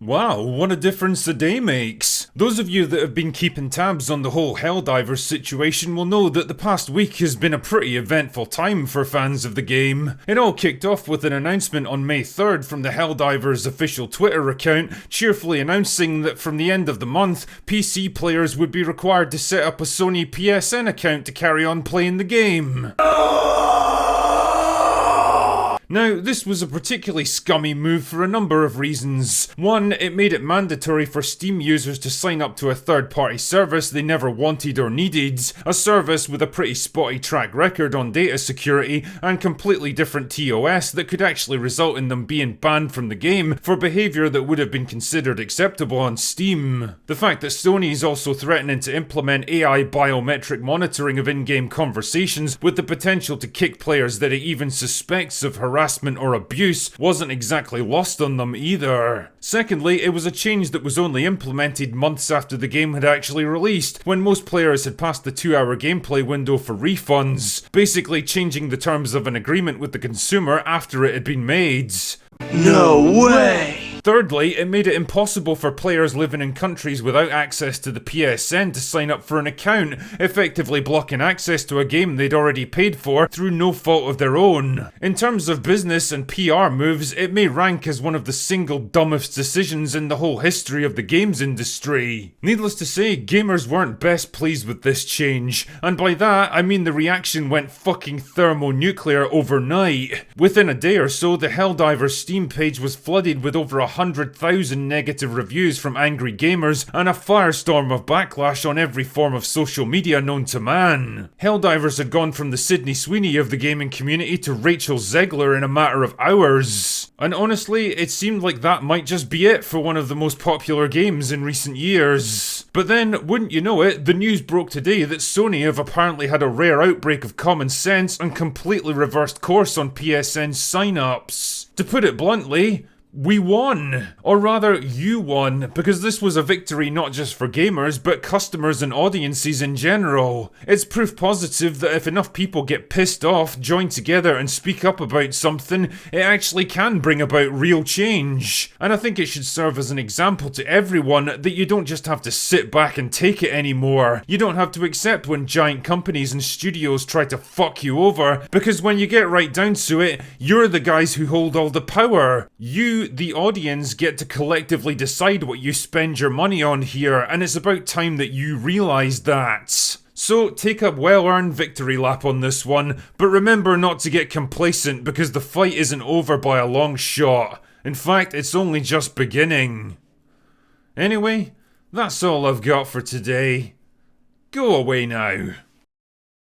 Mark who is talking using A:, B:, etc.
A: Wow, what a difference a day makes. Those of you that have been keeping tabs on the whole Helldivers situation will know that the past week has been a pretty eventful time for fans of the game. It all kicked off with an announcement on May 3rd from the Helldivers official Twitter account, cheerfully announcing that from the end of the month, PC players would be required to set up a Sony PSN account to carry on playing the game. Now, this was a particularly scummy move for a number of reasons. One, it made it mandatory for Steam users to sign up to a third-party service they never wanted or needed, a service with a pretty spotty track record on data security and completely different TOS that could actually result in them being banned from the game for behaviour that would have been considered acceptable on Steam. The fact that Sony is also threatening to implement AI biometric monitoring of in-game conversations with the potential to kick players that it even suspects of harassment or abuse wasn't exactly lost on them either. Secondly, it was a change that was only implemented months after the game had actually released, when most players had passed the 2-hour gameplay window for refunds, basically changing the terms of an agreement with the consumer after it had been made.
B: No way!
A: Thirdly, it made it impossible for players living in countries without access to the PSN to sign up for an account, effectively blocking access to a game they'd already paid for through no fault of their own. In terms of business and PR moves, it may rank as one of the single dumbest decisions in the whole history of the games industry. Needless to say, gamers weren't best pleased with this change, and by that I mean the reaction went fucking thermonuclear overnight. Within a day or so, the Helldivers Steam page was flooded with over 100,000 negative reviews from angry gamers and a firestorm of backlash on every form of social media known to man. Helldivers had gone from the Sydney Sweeney of the gaming community to Rachel Zegler in a matter of hours. And honestly, it seemed like that might just be it for one of the most popular games in recent years. But then, wouldn't you know it, the news broke today that Sony have apparently had a rare outbreak of common sense and completely reversed course on PSN signups. To put it bluntly, we won. Or rather, you won, because this was a victory not just for gamers, but customers and audiences in general. It's proof positive that if enough people get pissed off, join together and speak up about something, it actually can bring about real change. And I think it should serve as an example to everyone that you don't just have to sit back and take it anymore. You don't have to accept when giant companies and studios try to fuck you over, because when you get right down to it, you're the guys who hold all the power. You, the audience, get to collectively decide what you spend your money on here, and it's about time that you realise that. So take a well-earned victory lap on this one, but remember not to get complacent because the fight isn't over by a long shot. In fact, it's only just beginning. Anyway, that's all I've got for today. Go away now.